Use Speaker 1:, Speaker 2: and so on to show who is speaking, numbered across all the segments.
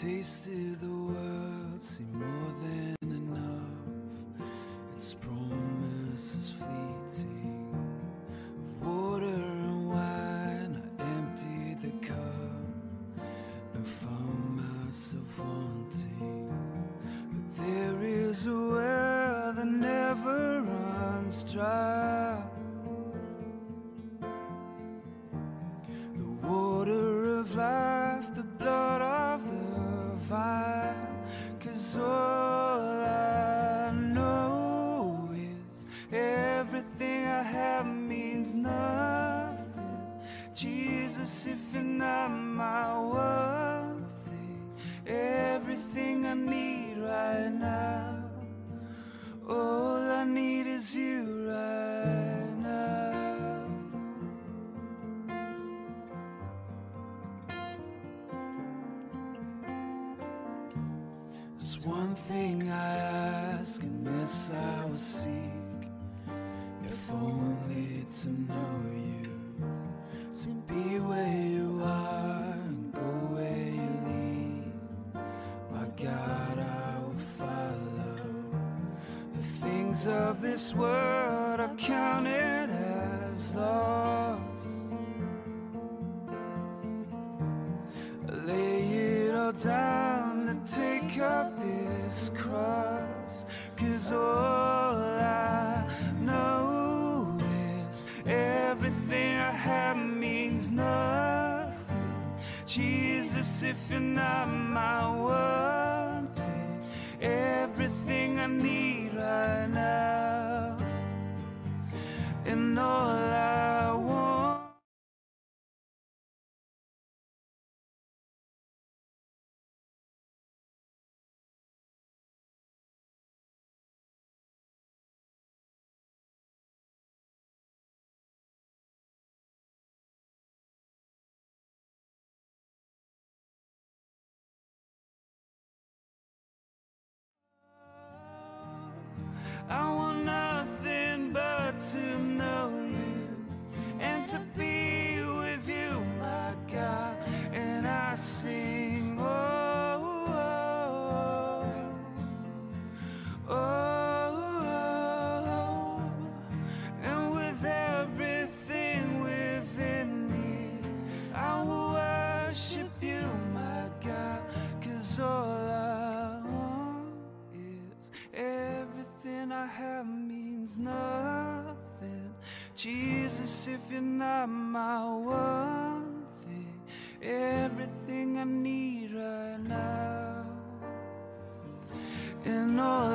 Speaker 1: tasted the world, see more than enough. Its promise is fleeting. Of water and wine, I emptied the cup and found myself wanting. But there is a well that never runs dry. The water of life, the blood of the vine. 'Cause all I know is everything I have means nothing. Jesus, if you're not my one thing, everything I need right now, all I need is you right now. There's one thing I ask, and this I will seek, if only to know you, to be where you are and go where you lead. My God, I will follow. The things of this world are counted as loss. Lay it all down to take up this cross. 'Cause all I know is everything I have means nothing. Jesus, if you're not my one thing, everything I need right now, and all I want. I want nothing but to know you and to be with you, my God. And I sing, oh, oh, oh, oh. And with everything within me, I will worship you, my God. 'Cause all I want is everything I have means nothing. Jesus, if you're not my one thing, everything I need right now, and all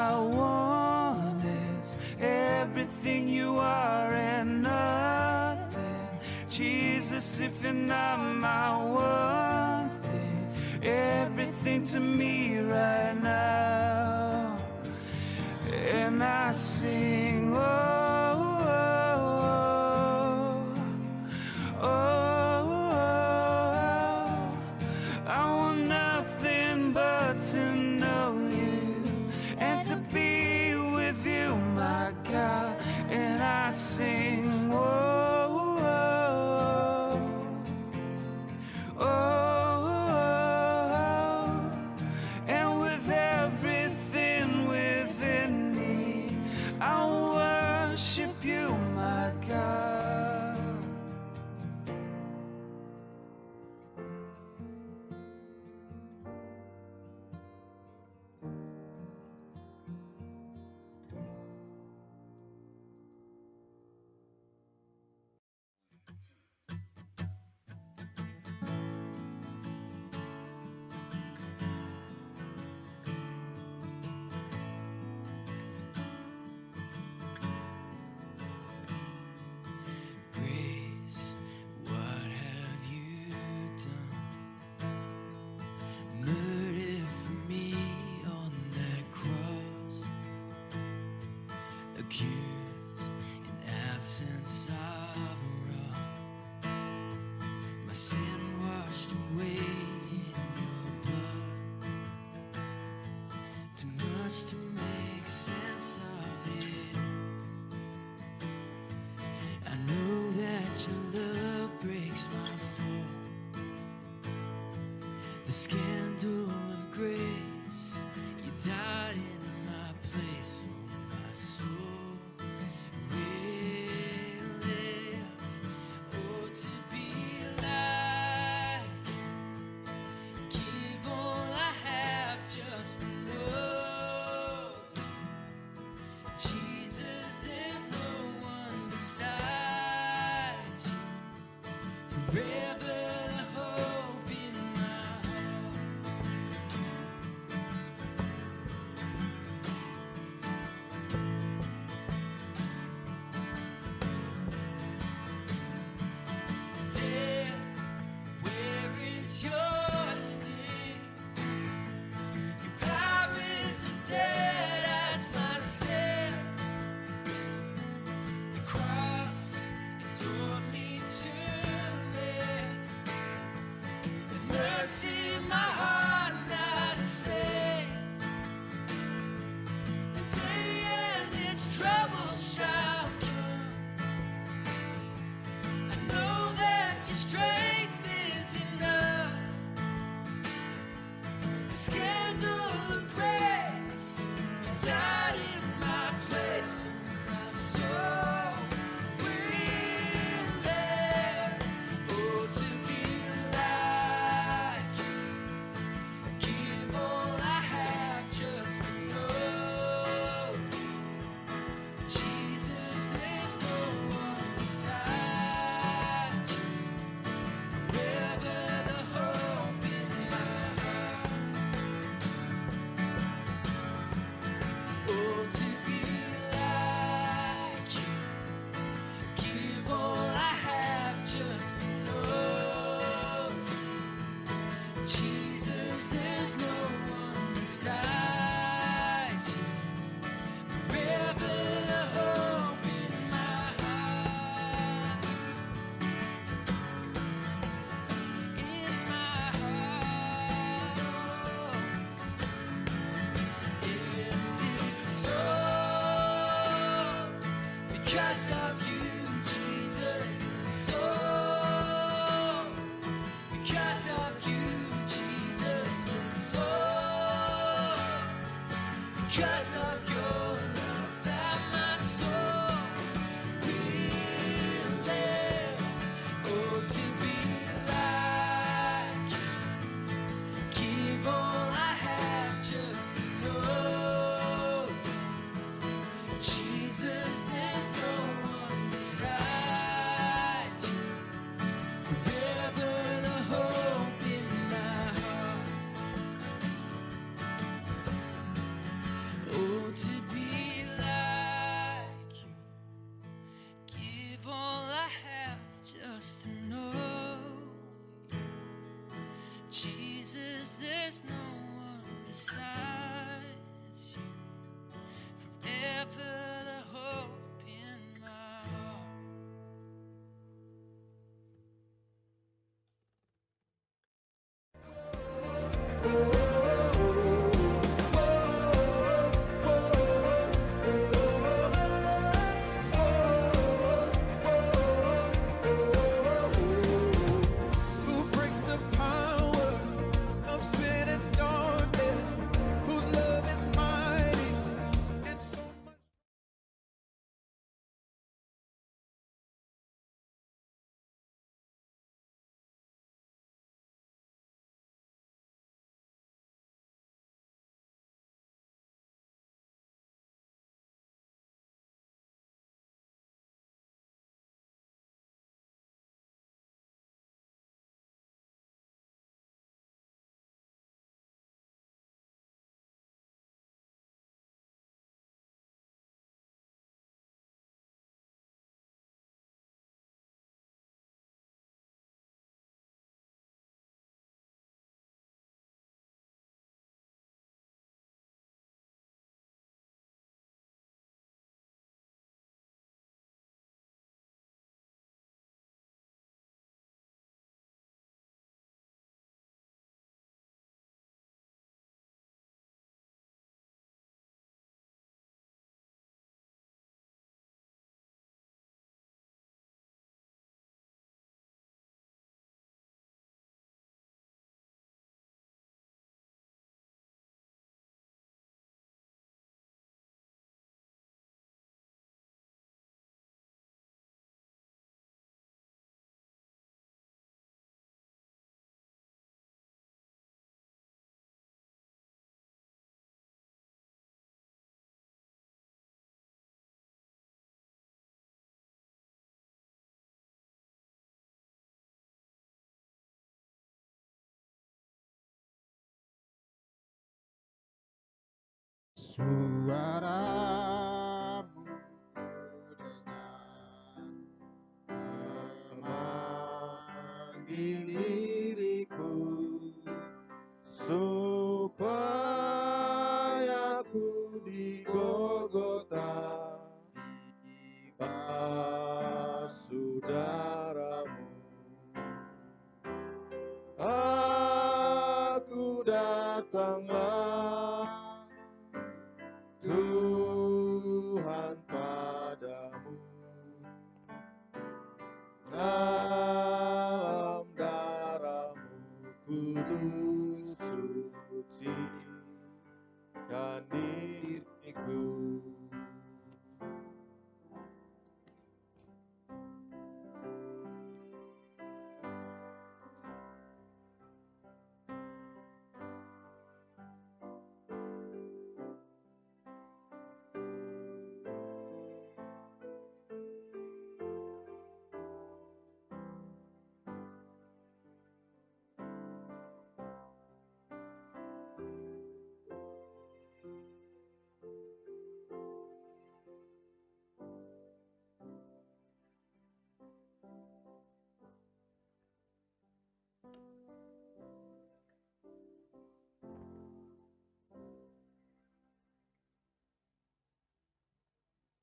Speaker 1: I want is everything you are and nothing. Jesus, if you're not my one thing, everything to me right now. And I sing, oh, oh, oh, oh, oh. I want nothing but to know you and to be with you, my God. And I sing, oh, oh, oh, oh. And with everything within me, I worship you, my God.
Speaker 2: Grace, what have you done? Murdered for me on that cross, accused in absence of wrong, my sin washed away in your blood. Too much to make sense of it. I know that your love breaks my fall. The scandal besides you. Forever the hope in my heart.
Speaker 1: Who breaks the power of sin and darkness? Whose love is mighty and so much.
Speaker 3: Suaramu kudengar memanggil diriku supaya ku di Golgota dibasuh darahmu. Aku datanglah Tuhan padamu, dalam darahmu kudus sucikan diriku.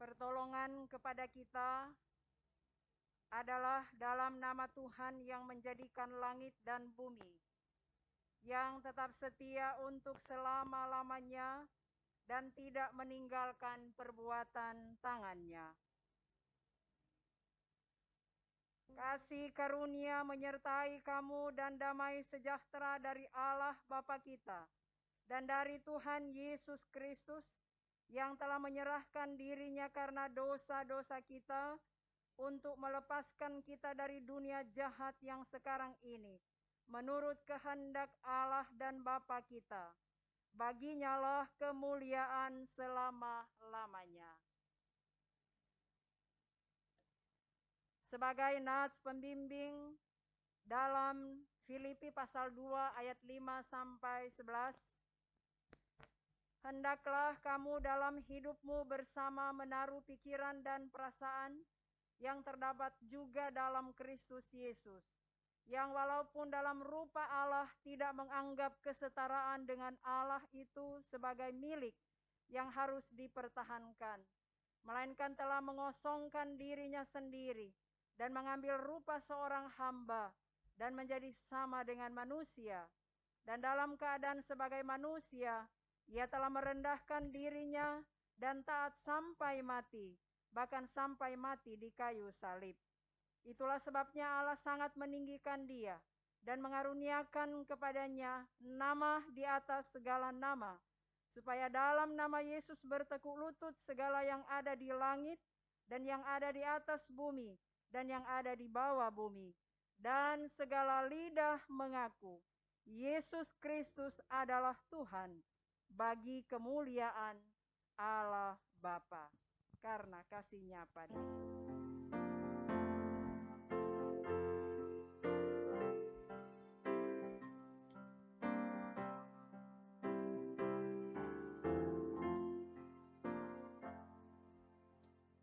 Speaker 4: Pertolongan kepada kita adalah dalam nama Tuhan yang menjadikan langit dan bumi, yang tetap setia untuk selama-lamanya dan tidak meninggalkan perbuatan tangannya. Kasih karunia menyertai kamu dan damai sejahtera dari Allah Bapa kita dan dari Tuhan Yesus Kristus yang telah menyerahkan dirinya karena dosa-dosa kita untuk melepaskan kita dari dunia jahat yang sekarang ini, menurut kehendak Allah dan Bapa kita. Baginya lah kemuliaan selama-lamanya. Sebagai nats pembimbing dalam Filipi pasal 2 ayat 5-11, hendaklah kamu dalam hidupmu bersama menaruh pikiran dan perasaan yang terdapat juga dalam Kristus Yesus, yang walaupun dalam rupa Allah tidak menganggap kesetaraan dengan Allah itu sebagai milik yang harus dipertahankan, melainkan telah mengosongkan dirinya sendiri dan mengambil rupa seorang hamba dan menjadi sama dengan manusia. Dan dalam keadaan sebagai manusia, ia telah merendahkan dirinya dan taat sampai mati, bahkan sampai mati di kayu salib. Itulah sebabnya Allah sangat meninggikan dia dan mengaruniakan kepadanya nama di atas segala nama, supaya dalam nama Yesus bertekuk lutut segala yang ada di langit dan yang ada di atas bumi dan yang ada di bawah bumi, dan segala lidah mengaku Yesus Kristus adalah Tuhan, bagi kemuliaan Allah Bapa karena kasih-Nya padanya.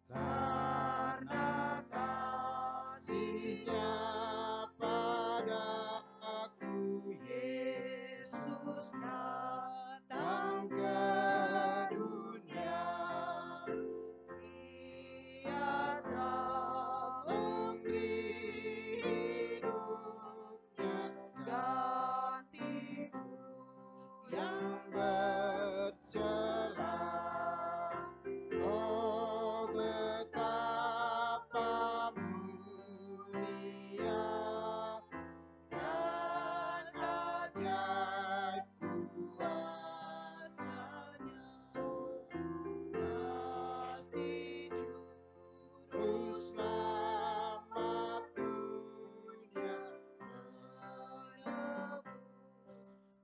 Speaker 3: Karena kasih-Nya padaku, Yesus datang ke dunia. Ia telah memberi hidupnya gantiku yang bercela. Oh, betapa mulia dan ajaib kuasa-Nya. Kasih juru selamat dunia menebus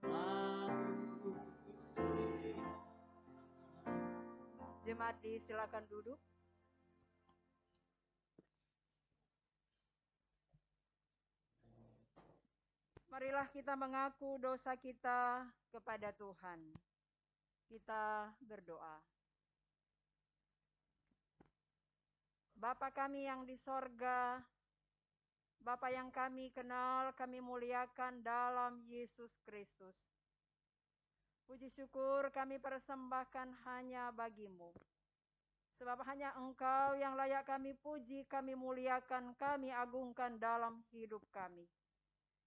Speaker 3: manusia.
Speaker 4: Jemaat disilakan duduk. Marilah kita mengaku dosa kita kepada Tuhan. Kita berdoa. Bapa kami yang di sorga, Bapa yang kami kenal, kami muliakan dalam Yesus Kristus. Puji syukur kami persembahkan hanya bagi-Mu. Sebab hanya Engkau yang layak kami puji, kami muliakan, kami agungkan dalam hidup kami.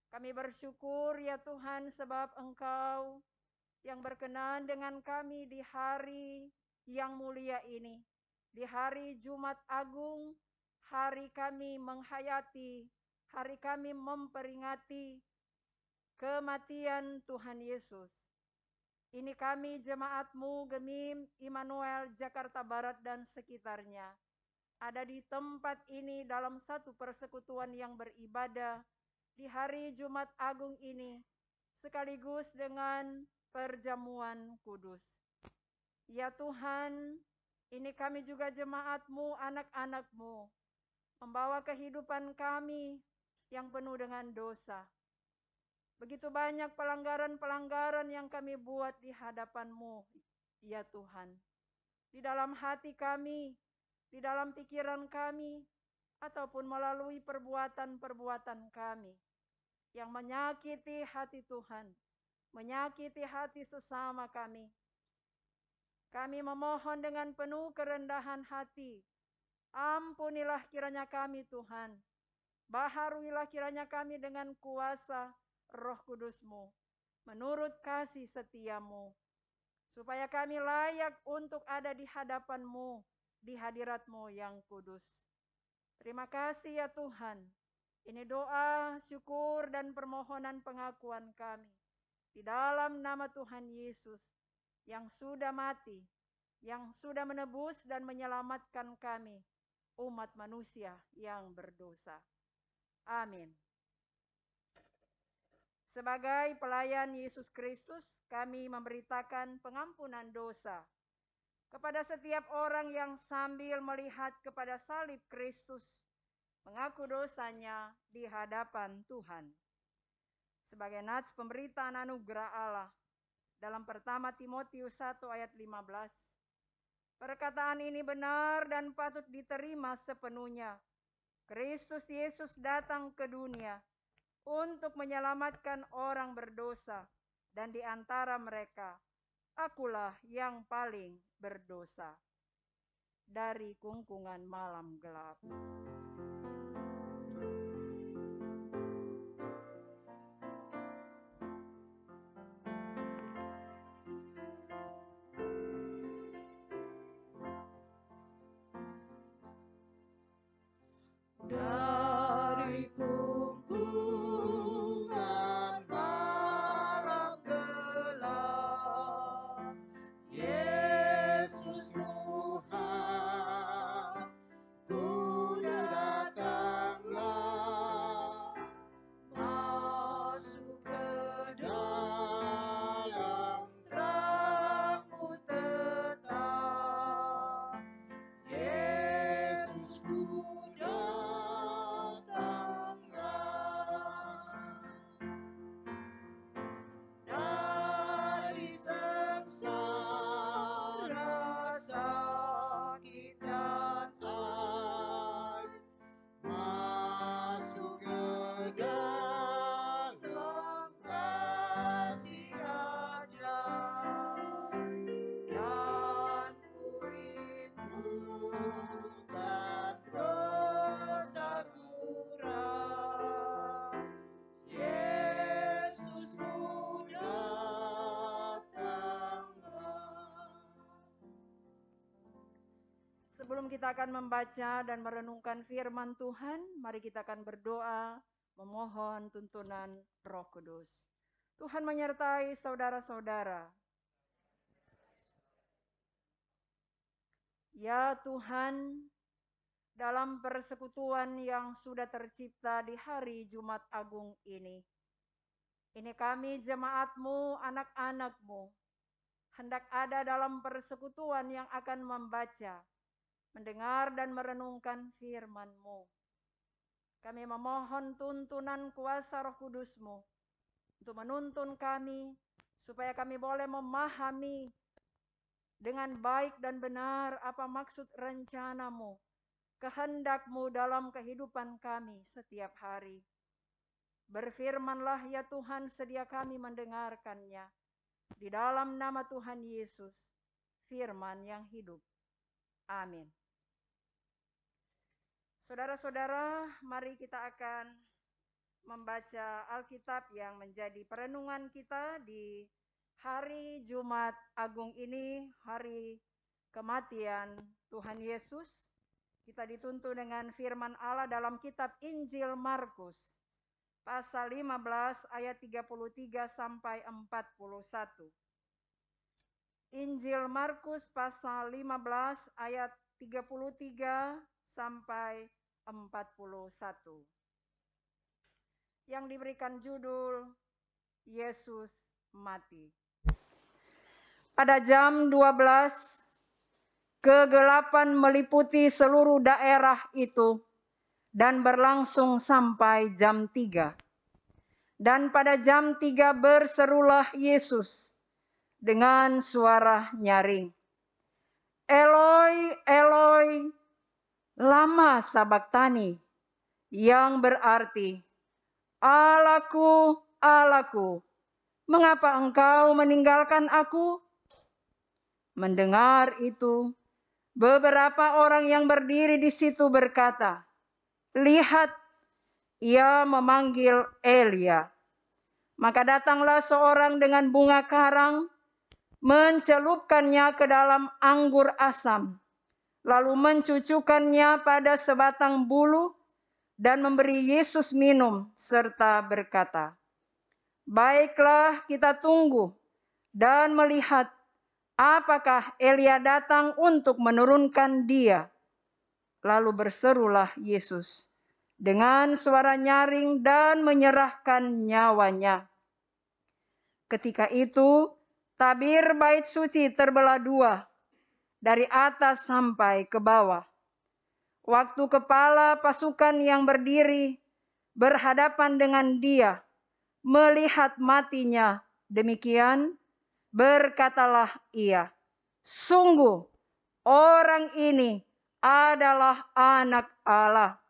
Speaker 4: Kami bersyukur ya Tuhan sebab Engkau yang berkenan dengan kami di hari yang mulia ini. Di hari Jumat Agung, hari kami menghayati, hari kami memperingati kematian Tuhan Yesus. Ini kami jemaat-Mu Gemim Immanuel Jakarta Barat dan sekitarnya. Ada di tempat ini dalam satu persekutuan yang beribadah di hari Jumat Agung ini, sekaligus dengan perjamuan kudus. Ya Tuhan, ini kami juga jemaat-Mu, anak-anak-Mu, membawa kehidupan kami yang penuh dengan dosa. Begitu banyak pelanggaran-pelanggaran yang kami buat di hadapan-Mu, ya Tuhan. Di dalam hati kami, di dalam pikiran kami, ataupun melalui perbuatan-perbuatan kami yang menyakiti hati Tuhan, menyakiti hati sesama kami. Kami memohon dengan penuh kerendahan hati, ampunilah kiranya kami Tuhan, baharuilah kiranya kami dengan kuasa Roh Kudus-Mu, menurut kasih setia-Mu, supaya kami layak untuk ada di hadapan-Mu, di hadirat-Mu yang kudus. Terima kasih ya Tuhan. Ini doa, syukur, dan permohonan pengakuan kami. Di dalam nama Tuhan Yesus, yang sudah mati, yang sudah menebus dan menyelamatkan kami, umat manusia yang berdosa. Amin. Sebagai pelayan Yesus Kristus, kami memberitakan pengampunan dosa kepada setiap orang yang sambil melihat kepada salib Kristus, mengaku dosanya di hadapan Tuhan. Sebagai nats pemberitaan anugerah Allah, dalam pertama Timotius 1 ayat 15, perkataan ini benar dan patut diterima sepenuhnya. Kristus Yesus datang ke dunia untuk menyelamatkan orang berdosa, dan di antara mereka akulah yang paling berdosa. Dari kungkungan malam gelap.
Speaker 3: Dari kungkungan malam gelap, Yesus Tuhan, ku datanglah, masuk ke dalam terang-Mu tetap. Yesus ku datanglah, dari sengsara sakit dan aib, masuk ke dalam kasih ajaib, dan ku rindukan dosaku ram. Yesus ku datanglah.
Speaker 4: Sebelum kita akan membaca dan merenungkan firman Tuhan, mari kita akan berdoa memohon tuntunan Roh Kudus. Tuhan menyertai saudara-saudara. Ya Tuhan, dalam persekutuan yang sudah tercipta di hari Jumat Agung ini kami jemaat-Mu, anak-anak-Mu, hendak ada dalam persekutuan yang akan membaca, mendengar dan merenungkan firman-Mu. Kami memohon tuntunan kuasa Roh Kudus-Mu untuk menuntun kami, supaya kami boleh memahami dengan baik dan benar apa maksud rencana-Mu, kehendak-Mu dalam kehidupan kami setiap hari. Berfirmanlah ya Tuhan, sedia kami mendengarkannya. Di dalam nama Tuhan Yesus, firman yang hidup. Amin. Saudara-saudara, mari kita akan membaca Alkitab yang menjadi perenungan kita di hari Jumat Agung ini, hari kematian Tuhan Yesus. Kita dituntun dengan firman Allah dalam kitab Injil Markus, pasal 15 ayat 33 sampai 41. Injil Markus pasal 15 ayat 33 sampai 41. Yang diberikan judul Yesus mati. Pada jam 12, kegelapan meliputi seluruh daerah itu dan berlangsung sampai jam 3. Dan pada jam 3 berserulah Yesus dengan suara nyaring, Eloi, Eloi, lama sabachthani, yang berarti, Allahku, Allahku, mengapa engkau meninggalkan aku? Mendengar itu, beberapa orang yang berdiri di situ berkata, lihat, ia memanggil Elia. Maka datanglah seorang dengan bunga karang, mencelupkannya ke dalam anggur asam, lalu mencucukkannya pada sebatang bulu dan memberi Yesus minum, serta berkata, baiklah, kita tunggu dan melihat apakah Elia datang untuk menurunkan dia. Lalu berserulah Yesus dengan suara nyaring dan menyerahkan nyawanya. Ketika itu, tabir bait suci terbelah dua, dari atas sampai ke bawah. Waktu kepala pasukan yang berdiri berhadapan dengan dia melihat matinya demikian, berkatalah ia, sungguh orang ini adalah anak Allah.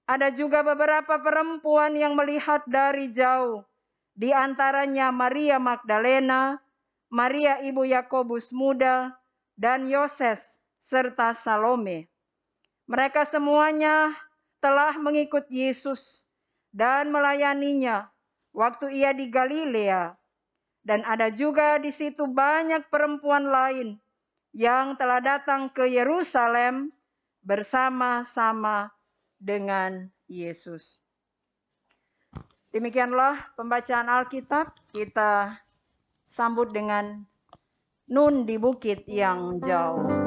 Speaker 4: Ada juga beberapa perempuan yang melihat dari jauh, di antaranya Maria Magdalena, Maria ibu Yakobus muda, dan Yoses serta Salome. Mereka semuanya telah mengikut Yesus dan melayaninya waktu ia di Galilea. Dan ada juga di situ banyak perempuan lain yang telah datang ke Yerusalem bersama-sama dengan Yesus. Demikianlah pembacaan Alkitab. Kita sambut dengan Nun di Bukit yang Jauh.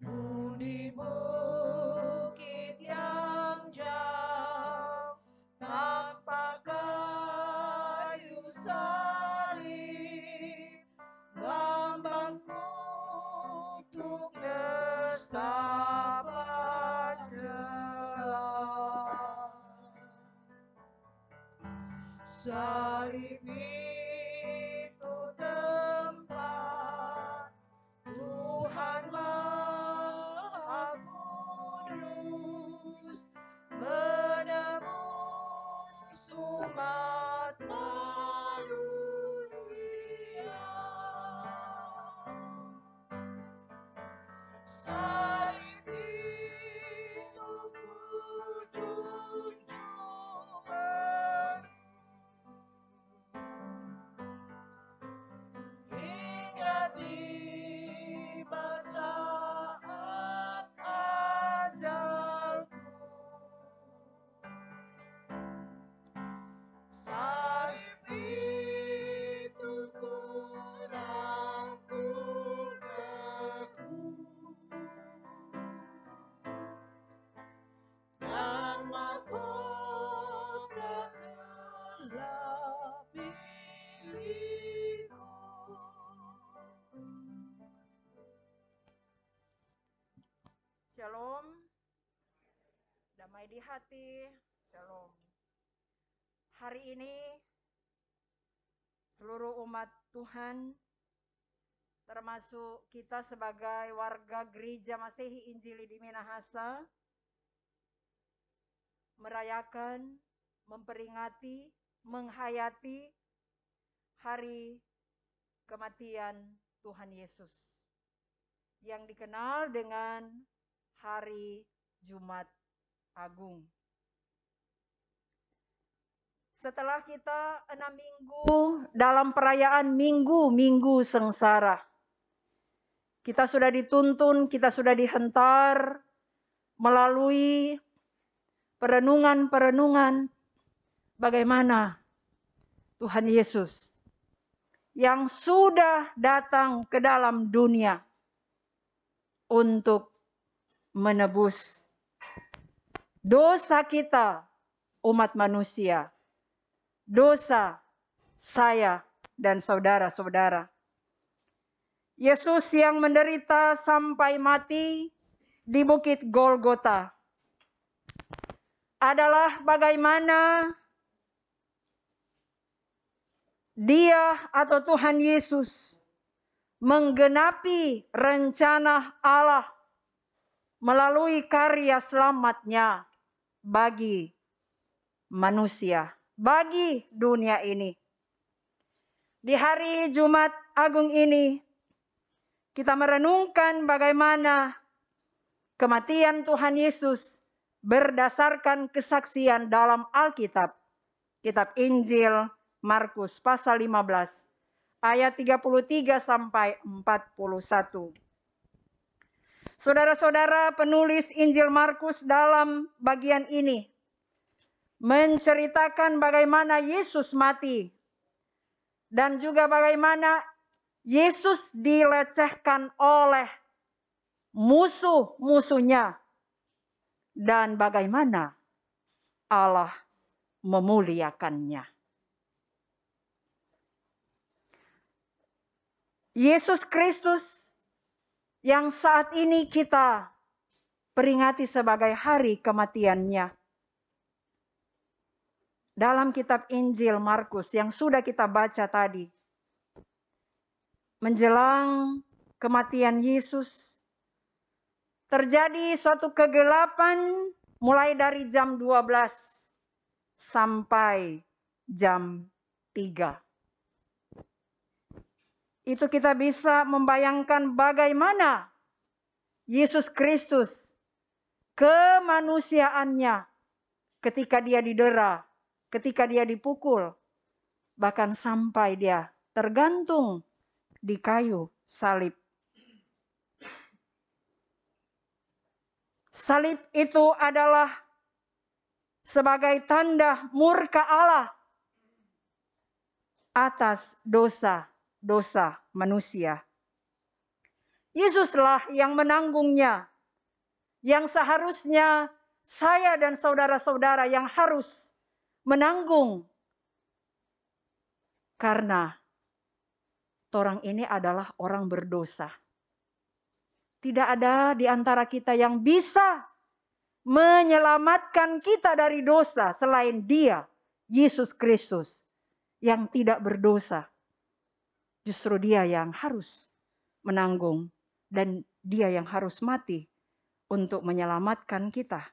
Speaker 3: Nun di bukit yang jauh, tampak kayu salib, lambang kutuk nestapa celah. Salib itu tempat Tuhan Maha Kudus menebus umat manusia. Salib itu ku junjung hingga tiba saat ajalku. Salib itu ku rangkul teguh dan mahkota telah milikku.
Speaker 4: Shalom. Damai di hati. Shalom. Hari ini seluruh umat Tuhan, termasuk kita sebagai warga Gereja Masehi Injili di Minahasa, merayakan, memperingati, menghayati hari kematian Tuhan Yesus yang dikenal dengan Hari Jumat Agung. Setelah kita 6 minggu dalam perayaan minggu-minggu sengsara, kita sudah dituntun, kita sudah dihentar melalui perenungan-perenungan bagaimana Tuhan Yesus yang sudah datang ke dalam dunia untuk menebus dosa kita, umat manusia, dosa saya dan saudara-saudara. Yesus yang menderita sampai mati di Bukit Golgota adalah bagaimana Dia atau Tuhan Yesus menggenapi rencana Allah melalui karya selamat-Nya bagi manusia, bagi dunia ini. Di hari Jumat Agung ini, kita merenungkan bagaimana kematian Tuhan Yesus berdasarkan kesaksian dalam Alkitab. Kitab Injil Markus pasal 15 ayat 33 sampai 41. Saudara-saudara, penulis Injil Markus dalam bagian ini menceritakan bagaimana Yesus mati dan juga bagaimana Yesus dilecehkan oleh musuh-musuhnya dan bagaimana Allah memuliakannya. Yesus Kristus yang saat ini kita peringati sebagai hari kematiannya. Dalam kitab Injil Markus yang sudah kita baca tadi, menjelang kematian Yesus, terjadi suatu kegelapan mulai dari jam 12 sampai jam 3. Itu kita bisa membayangkan bagaimana Yesus Kristus kemanusiaannya ketika dia didera, ketika dia dipukul, bahkan sampai dia tergantung di kayu salib. Salib itu adalah sebagai tanda murka Allah atas dosa-dosa manusia. Yesuslah yang menanggungnya, yang seharusnya saya dan saudara-saudara yang harus menanggung. Karena orang ini adalah orang berdosa. Tidak ada di antara kita yang bisa menyelamatkan kita dari dosa selain Dia, Yesus Kristus, yang tidak berdosa. Justru Dia yang harus menanggung dan Dia yang harus mati untuk menyelamatkan kita.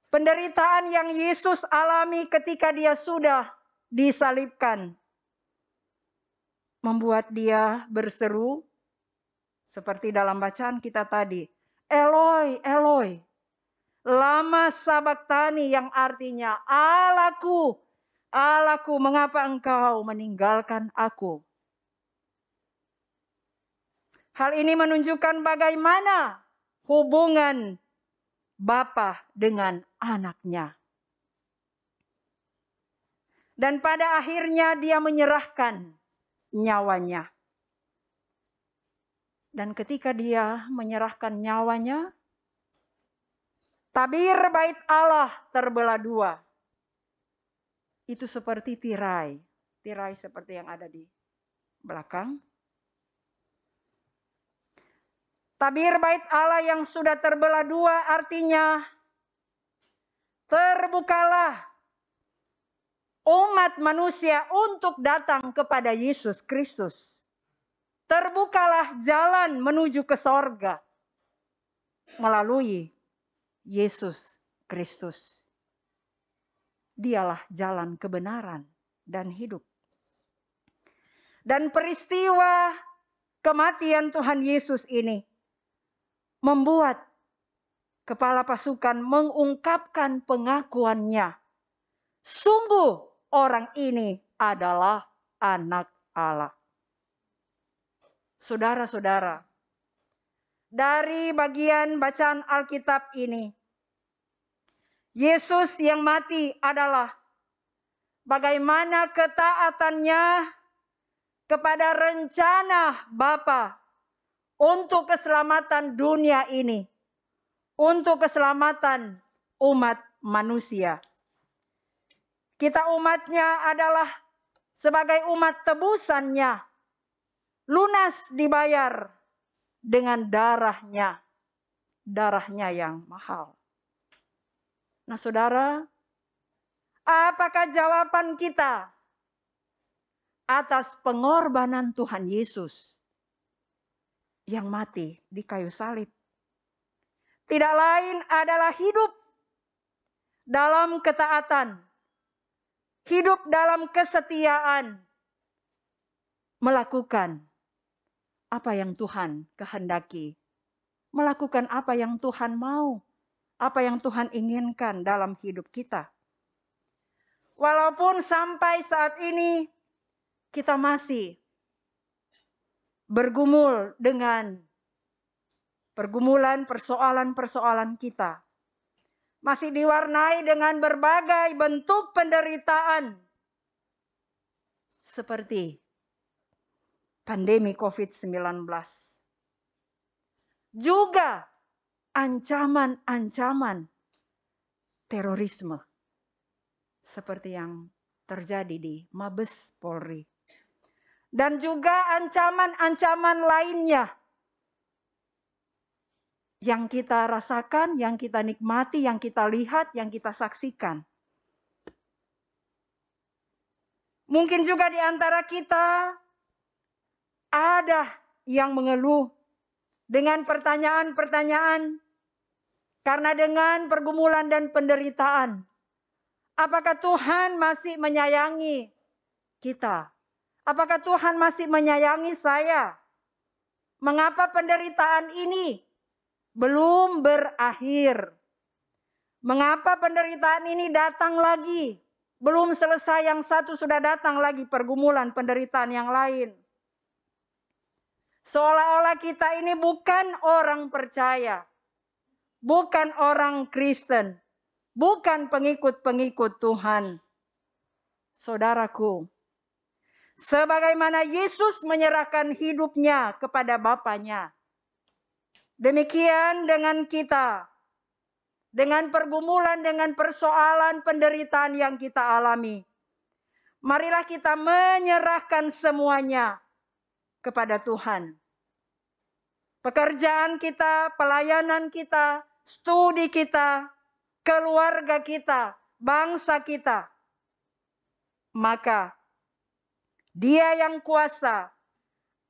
Speaker 4: Penderitaan yang Yesus alami ketika dia sudah disalibkan membuat dia berseru seperti dalam bacaan kita tadi, Eloi, Eloi, lama sabachthani, yang artinya Allahku, Allahku, mengapa engkau meninggalkan aku? Hal ini menunjukkan bagaimana hubungan Bapa dengan anaknya. Dan pada akhirnya dia menyerahkan nyawanya. Dan ketika dia menyerahkan nyawanya, tabir bait Allah terbelah dua. Itu seperti tirai. Tirai seperti yang ada di belakang. Tabir bait Allah yang sudah terbelah dua artinya terbukalah umat manusia untuk datang kepada Yesus Kristus. Terbukalah jalan menuju ke sorga melalui Yesus Kristus. Dialah jalan kebenaran dan hidup. Dan peristiwa kematian Tuhan Yesus ini membuat kepala pasukan mengungkapkan pengakuannya. Sungguh orang ini adalah anak Allah. Saudara-saudara, dari bagian bacaan Alkitab ini, Yesus yang mati adalah bagaimana ketaatannya kepada rencana Bapa untuk keselamatan dunia ini, untuk keselamatan umat manusia. Kita umatnya adalah sebagai umat tebusannya, lunas dibayar dengan darahnya yang mahal. Nah saudara, apakah jawaban kita atas pengorbanan Tuhan Yesus yang mati di kayu salib? Tidak lain adalah hidup dalam ketaatan, hidup dalam kesetiaan, melakukan apa yang Tuhan kehendaki, melakukan apa yang Tuhan mau, apa yang Tuhan inginkan dalam hidup kita. Walaupun sampai saat ini kita masih bergumul dengan pergumulan persoalan-persoalan kita. Masih diwarnai dengan berbagai bentuk penderitaan. Seperti pandemi COVID-19. Juga ancaman-ancaman terorisme. Seperti yang terjadi di Mabes Polri. Dan juga ancaman-ancaman lainnya yang kita rasakan, yang kita nikmati, yang kita lihat, yang kita saksikan. Mungkin juga di antara kita ada yang mengeluh dengan pertanyaan-pertanyaan karena dengan pergumulan dan penderitaan. Apakah Tuhan masih menyayangi kita? Apakah Tuhan masih menyayangi saya? Mengapa penderitaan ini belum berakhir? Mengapa penderitaan ini datang lagi? Belum selesai yang satu sudah datang lagi pergumulan penderitaan yang lain. Seolah-olah kita ini bukan orang percaya. Bukan orang Kristen. Bukan pengikut-pengikut Tuhan. Saudaraku, sebagaimana Yesus menyerahkan hidupnya kepada Bapanya, demikian dengan kita. Dengan pergumulan, dengan persoalan, penderitaan yang kita alami. Marilah kita menyerahkan semuanya kepada Tuhan. Pekerjaan kita, pelayanan kita, studi kita, keluarga kita, bangsa kita. Maka Dia yang kuasa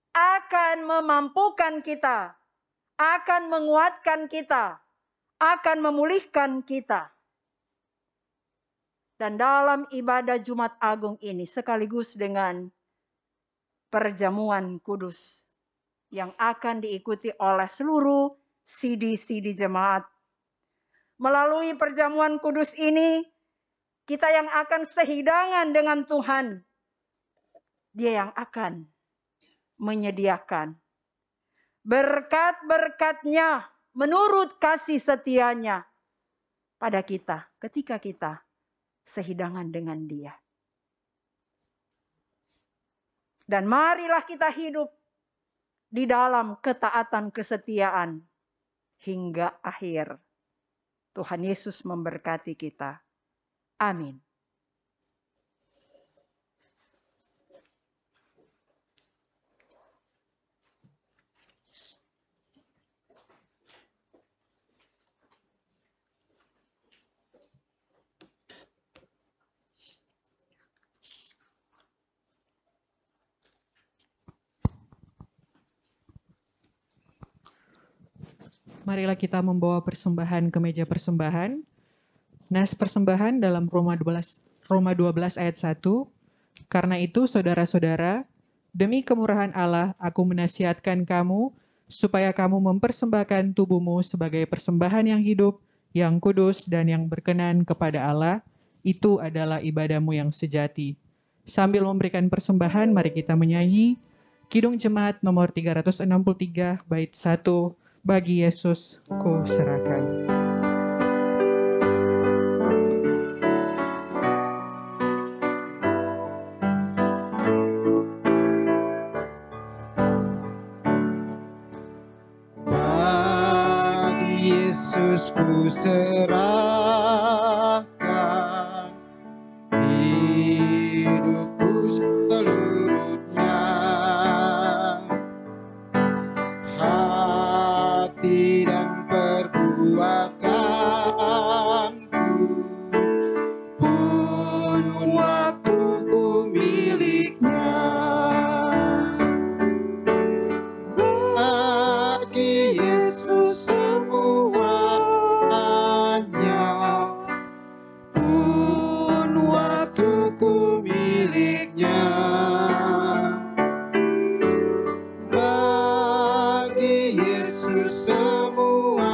Speaker 4: akan memampukan kita, akan menguatkan kita, akan memulihkan kita. Dan dalam ibadah Jumat Agung ini sekaligus dengan perjamuan kudus yang akan diikuti oleh seluruh CD-CD jemaat. Melalui perjamuan kudus ini, kita yang akan sehidangan dengan Tuhan, Dia yang akan menyediakan berkat-berkat-Nya menurut kasih setia-Nya pada kita ketika kita sehidangan dengan Dia. Dan marilah kita hidup di dalam ketaatan kesetiaan hingga akhir. Tuhan Yesus memberkati kita. Amin.
Speaker 5: Marilah kita membawa persembahan ke meja persembahan. Nas persembahan dalam Roma 12 ayat 1. Karena itu saudara-saudara, demi kemurahan Allah aku menasihatkan kamu supaya kamu mempersembahkan tubuhmu sebagai persembahan yang hidup, yang kudus dan yang berkenan kepada Allah. Itu adalah ibadahmu yang sejati. Sambil memberikan persembahan, mari kita menyanyi Kidung Jemaat nomor 363 bait 1. Bagi Yesus ku serahkan.
Speaker 3: Bagi Yesus ku serahkan hidupku seluruhnya, hati dan perbuatanku, pun waktuku miliknya. Bagi Yesus semuanya, pun waktuku miliknya. Bagi Yesus semuanya,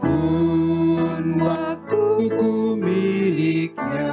Speaker 3: pun waktuku miliknya.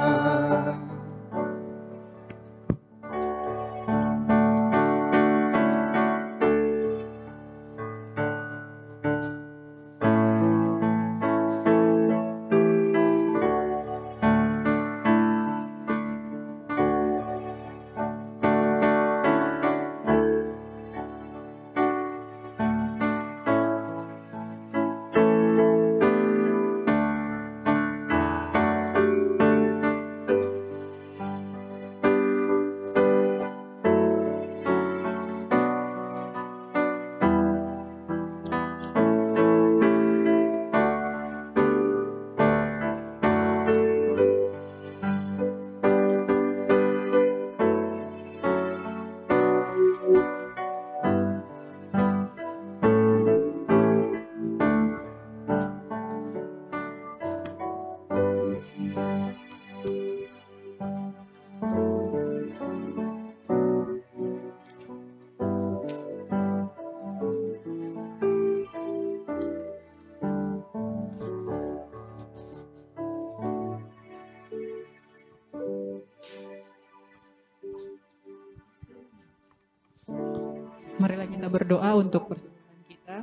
Speaker 5: Marilah kita berdoa untuk persembahan kita.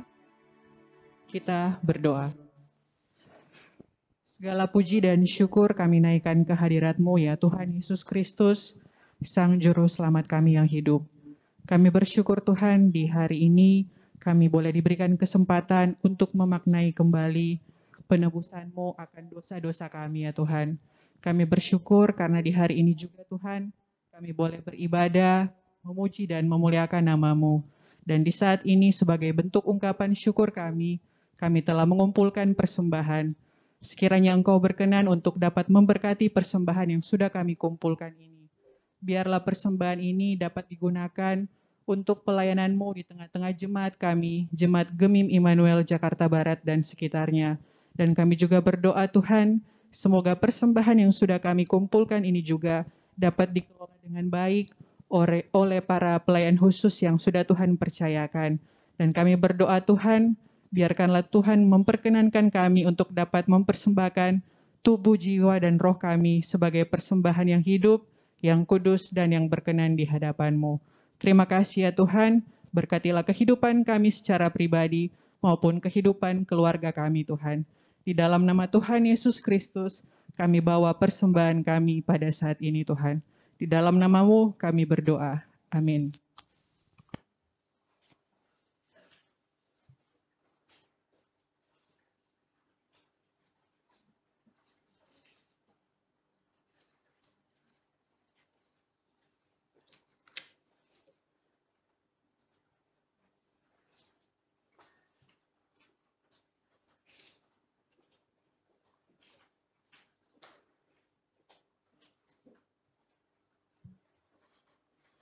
Speaker 5: Kita berdoa. Segala puji dan syukur kami naikkan ke hadirat-Mu ya Tuhan Yesus Kristus, Sang Juru Selamat kami yang hidup. Kami bersyukur Tuhan di hari ini kami boleh diberikan kesempatan untuk memaknai kembali penebusan-Mu akan dosa-dosa kami ya Tuhan. Kami bersyukur karena di hari ini juga Tuhan kami boleh beribadah, memuji dan memuliakan nama-Mu. Dan di saat ini sebagai bentuk ungkapan syukur kami telah mengumpulkan persembahan. Sekiranya Engkau berkenan untuk dapat memberkati persembahan yang sudah kami kumpulkan ini. Biarlah persembahan ini dapat digunakan untuk pelayanan-Mu di tengah-tengah jemaat kami, Jemaat Gemim Immanuel Jakarta Barat dan sekitarnya. Dan kami juga berdoa Tuhan, semoga persembahan yang sudah kami kumpulkan ini juga dapat dikelola dengan baik oleh para pelayan khusus yang sudah Tuhan percayakan. Dan kami berdoa Tuhan, biarkanlah Tuhan memperkenankan kami untuk dapat mempersembahkan tubuh, jiwa, dan roh kami sebagai persembahan yang hidup, yang kudus, dan yang berkenan di hadapan-Mu. Terima kasih ya Tuhan, berkatilah kehidupan kami secara pribadi maupun kehidupan keluarga kami Tuhan. Di dalam nama Tuhan Yesus Kristus, kami bawa persembahan kami pada saat ini Tuhan. Di dalam nama-Mu kami berdoa. Amin.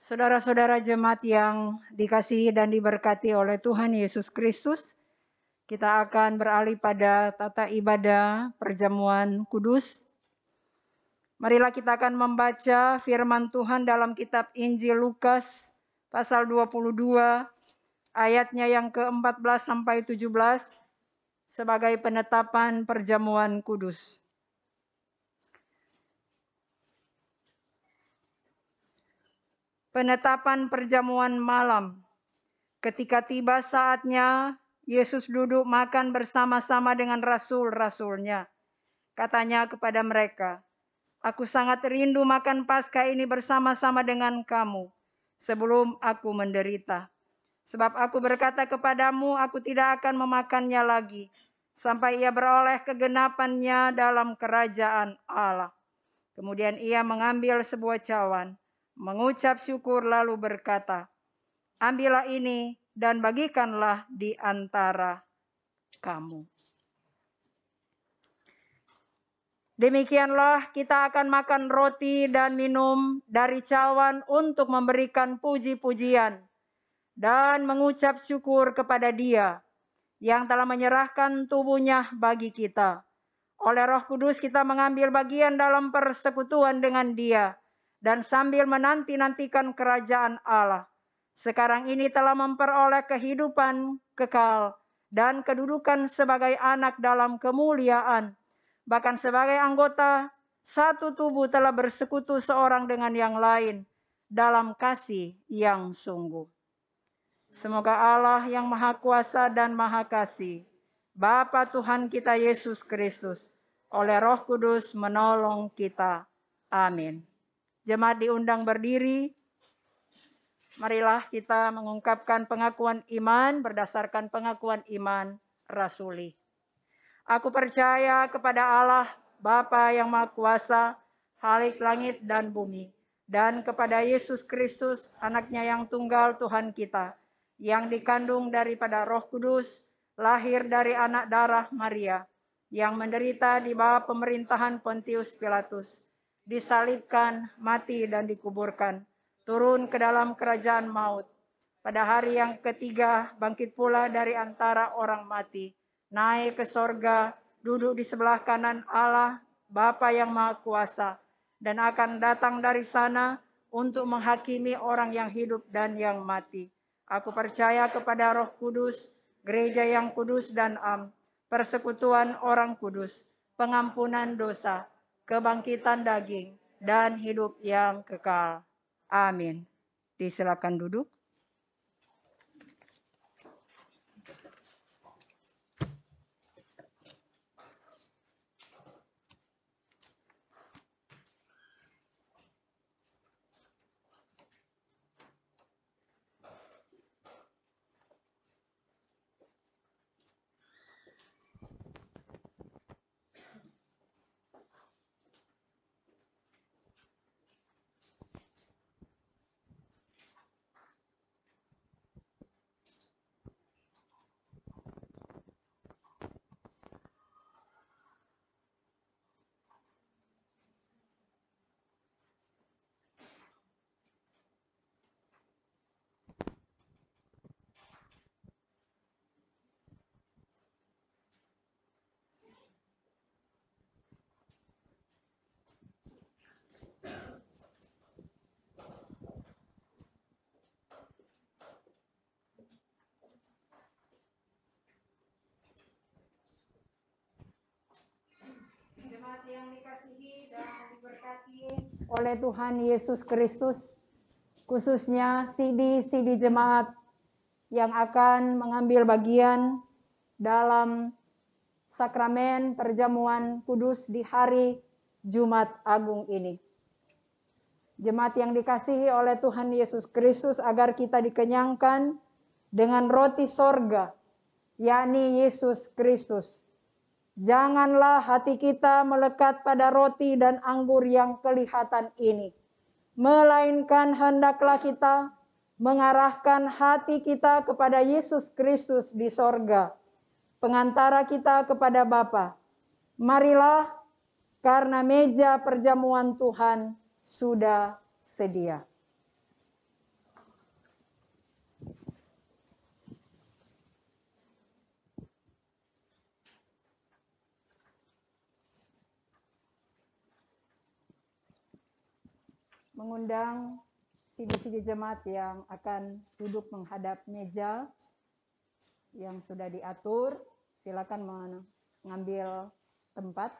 Speaker 4: Saudara-saudara jemaat yang dikasihi dan diberkati oleh Tuhan Yesus Kristus, kita akan beralih pada tata ibadah perjamuan kudus. Marilah kita akan membaca firman Tuhan dalam kitab Injil Lukas pasal 22 ayatnya yang ke-14 sampai 17 sebagai penetapan perjamuan kudus. Penetapan perjamuan malam. Ketika tiba saatnya, Yesus duduk makan bersama-sama dengan rasul-rasulnya. Katanya kepada mereka, "Aku sangat rindu makan Paskah ini bersama-sama dengan kamu sebelum aku menderita. Sebab aku berkata kepadamu, aku tidak akan memakannya lagi sampai ia beroleh kegenapannya dalam kerajaan Allah." Kemudian ia mengambil sebuah cawan, mengucap syukur lalu berkata, "Ambillah ini dan bagikanlah di antara kamu. Demikianlah kita akan makan roti dan minum dari cawan untuk memberikan puji-pujian dan mengucap syukur kepada Dia yang telah menyerahkan tubuhnya bagi kita. Oleh Roh Kudus kita mengambil bagian dalam persekutuan dengan Dia dan sambil menanti-nantikan kerajaan Allah. Sekarang ini telah memperoleh kehidupan kekal dan kedudukan sebagai anak dalam kemuliaan. Bahkan sebagai anggota satu tubuh telah bersekutu seorang dengan yang lain dalam kasih yang sungguh. Semoga Allah yang Maha Kuasa dan Maha Kasih, Bapa Tuhan kita Yesus Kristus, oleh Roh Kudus menolong kita. Amin. Jemaat diundang berdiri. Marilah kita mengungkapkan pengakuan iman berdasarkan pengakuan iman rasuli. Aku percaya kepada Allah, Bapa yang Maha Kuasa, Khalik langit dan bumi, dan kepada Yesus Kristus, anaknya yang tunggal Tuhan kita, yang dikandung daripada Roh Kudus, lahir dari anak darah Maria, yang menderita di bawah pemerintahan Pontius Pilatus, disalibkan, mati dan dikuburkan, turun ke dalam kerajaan maut. Pada hari yang ketiga bangkit pula dari antara orang mati, naik ke sorga, duduk di sebelah kanan Allah, Bapa yang Maha Kuasa, dan akan datang dari sana untuk menghakimi orang yang hidup dan yang mati. Aku percaya kepada Roh Kudus, gereja yang kudus dan am, persekutuan orang kudus, pengampunan dosa, kebangkitan daging, dan hidup yang kekal. Amin. Disilakan duduk. oleh Tuhan Yesus Kristus, khususnya sidi-sidi jemaat yang akan mengambil bagian dalam sakramen perjamuan kudus di hari Jumat Agung ini. Jemaat yang dikasihi oleh Tuhan Yesus Kristus, agar kita dikenyangkan dengan roti sorga, yakni Yesus Kristus. Janganlah hati kita melekat pada roti dan anggur yang kelihatan ini, melainkan hendaklah kita mengarahkan hati kita kepada Yesus Kristus di sorga, pengantara kita kepada Bapa. Marilah, karena meja perjamuan Tuhan sudah sedia. Mengundang sidi-sidi jemaat yang akan duduk menghadap meja yang sudah diatur, silakan mengambil tempat.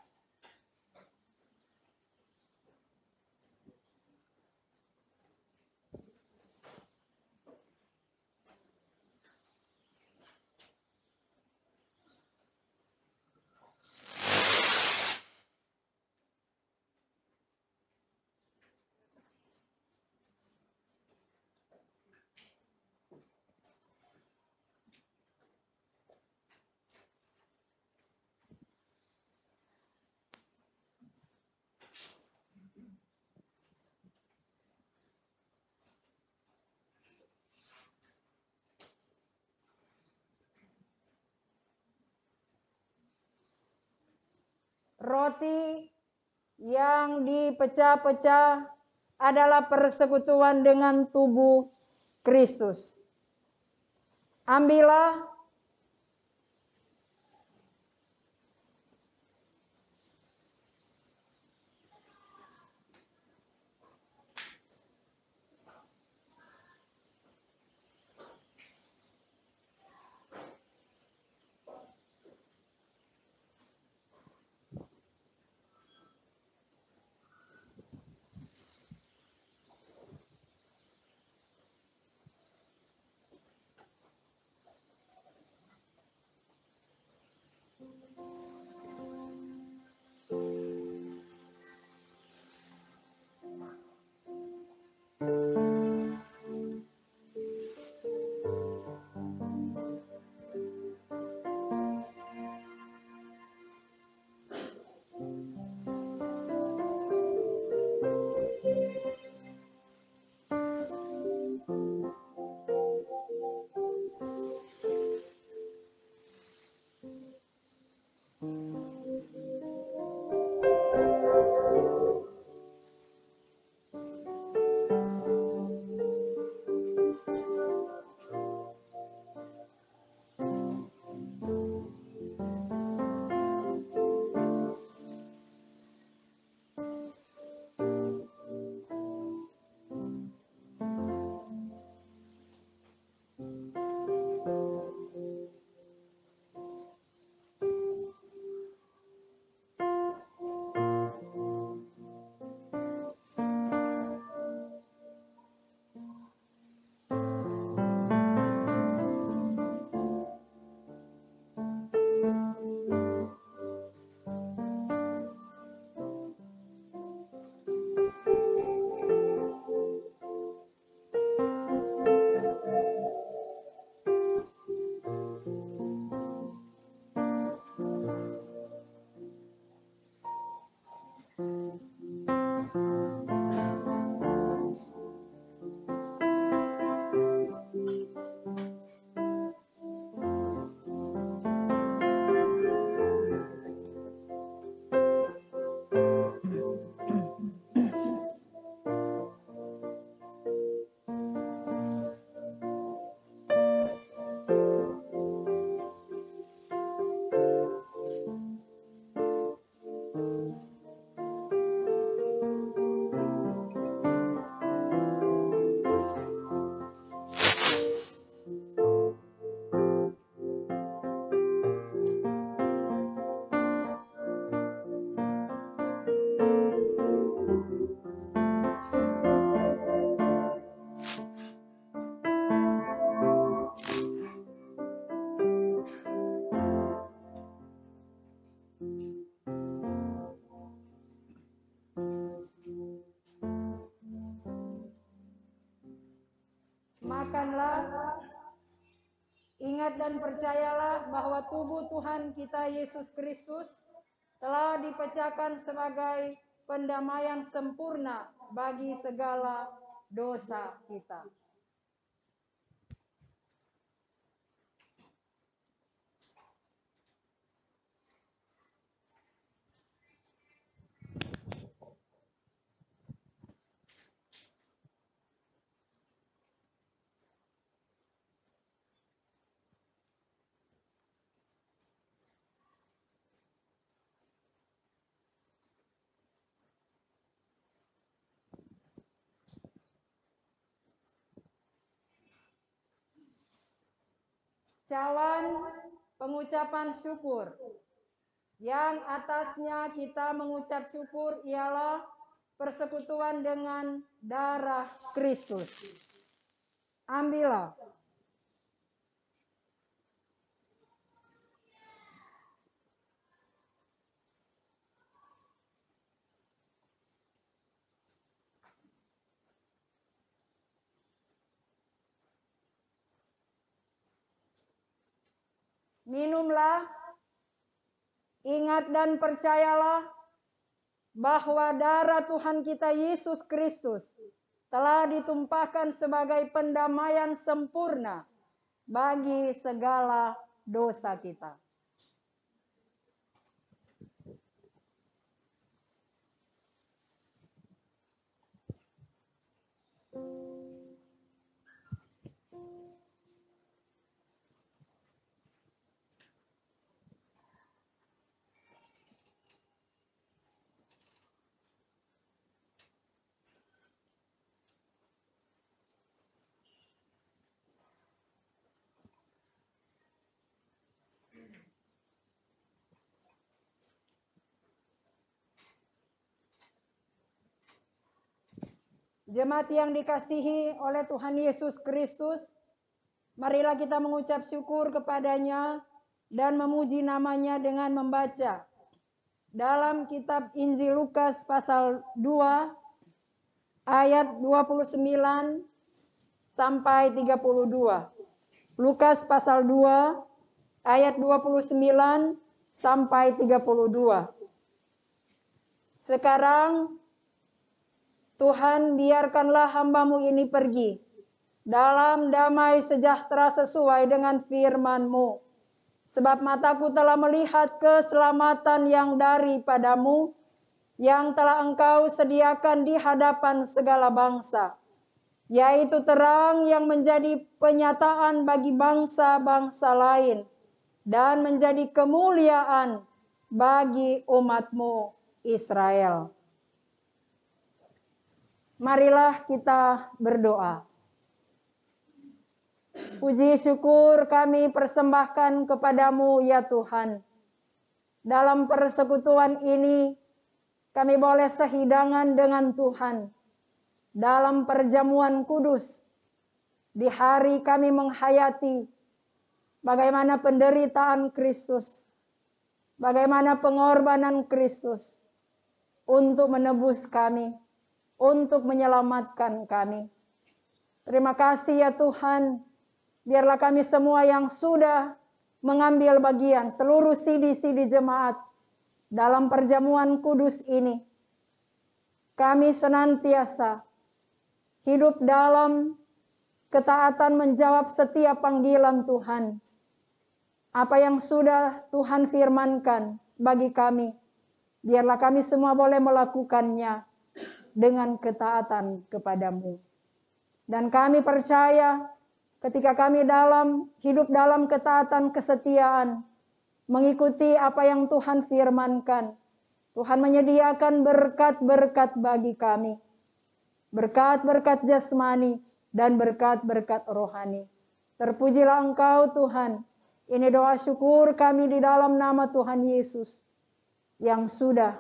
Speaker 4: Roti yang dipecah-pecah adalah persekutuan dengan tubuh Kristus. Ambillah makanlah. Ingat dan percayalah bahwa tubuh Tuhan kita Yesus Kristus telah dipecahkan sebagai pendamaian sempurna bagi segala dosa kita. Cawan pengucapan syukur. Yang atasnya kita mengucap syukur ialah persekutuan dengan darah Kristus. Ambillah. Minumlah, ingat dan percayalah bahwa darah Tuhan kita Yesus Kristus telah ditumpahkan sebagai pendamaian sempurna bagi segala dosa kita. Jemaat yang dikasihi oleh Tuhan Yesus Kristus, marilah kita mengucap syukur kepadanya dan memuji namanya dengan membaca dalam kitab Injil Lukas pasal 2 ayat 29 sampai 32. Lukas pasal 2 ayat 29 sampai 32. Sekarang Tuhan, biarkanlah hamba-Mu ini pergi dalam damai sejahtera sesuai dengan firman-Mu. Sebab mataku telah melihat keselamatan yang daripadamu, yang telah Engkau sediakan di hadapan segala bangsa, yaitu terang yang menjadi penyataan bagi bangsa-bangsa lain, dan menjadi kemuliaan bagi umat-Mu Israel. Marilah kita berdoa. Puji syukur kami persembahkan kepadamu ya Tuhan. Dalam persekutuan ini kami boleh sehidangan dengan Tuhan. Dalam perjamuan kudus. Di hari kami menghayati bagaimana penderitaan Kristus. Bagaimana pengorbanan Kristus untuk menebus kami. Untuk menyelamatkan kami. Terima kasih ya Tuhan. Biarlah kami semua yang sudah mengambil bagian seluruh sidi-sidi jemaat dalam perjamuan kudus ini. Kami senantiasa hidup dalam ketaatan menjawab setiap panggilan Tuhan. Apa yang sudah Tuhan firmankan bagi kami, biarlah kami semua boleh melakukannya dengan ketaatan kepadamu. Dan kami percaya ketika kami hidup dalam ketaatan kesetiaan, mengikuti apa yang Tuhan firmankan, Tuhan menyediakan berkat-berkat bagi kami. Berkat-berkat jasmani dan berkat-berkat rohani. Terpujilah Engkau Tuhan. Ini doa syukur kami di dalam nama Tuhan Yesus yang sudah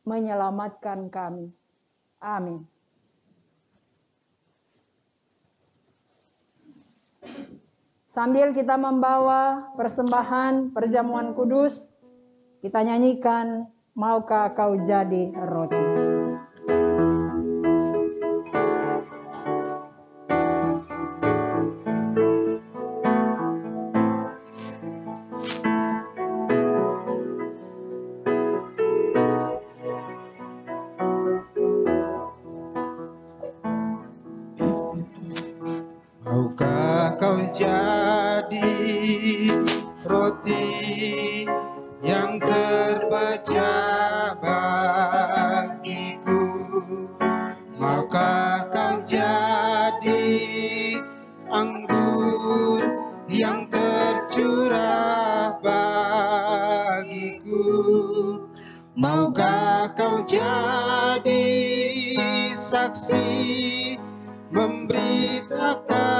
Speaker 4: menyelamatkan kami. Amin. Sambil kita membawa persembahan perjamuan kudus, kita nyanyikan Maukah Kau Jadi Roti.
Speaker 3: kau jadi roti yang terpecah bagiku. Maukah kau jadi anggur yang tercurah bagiku. Maukah kau jadi saksi memberitakan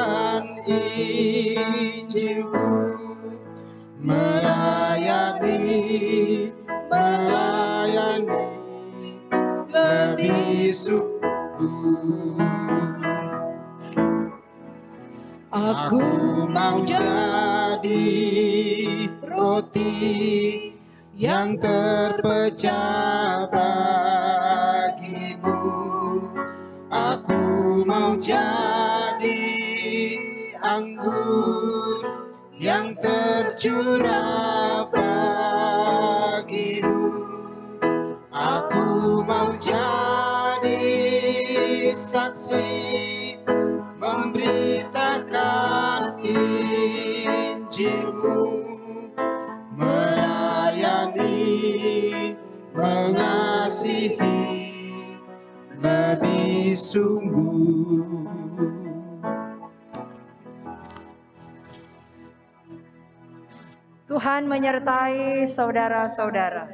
Speaker 3: Injilku, melayani lebih sungguh. Aku mau jadi roti yang terpecah bagimu. Aku mau jadi anggur yang tercurah bagimu. Aku mau jadi saksi memberitakan Injilmu, melayani, mengasihi lebih sungguh.
Speaker 4: Tuhan menyertai saudara-saudara.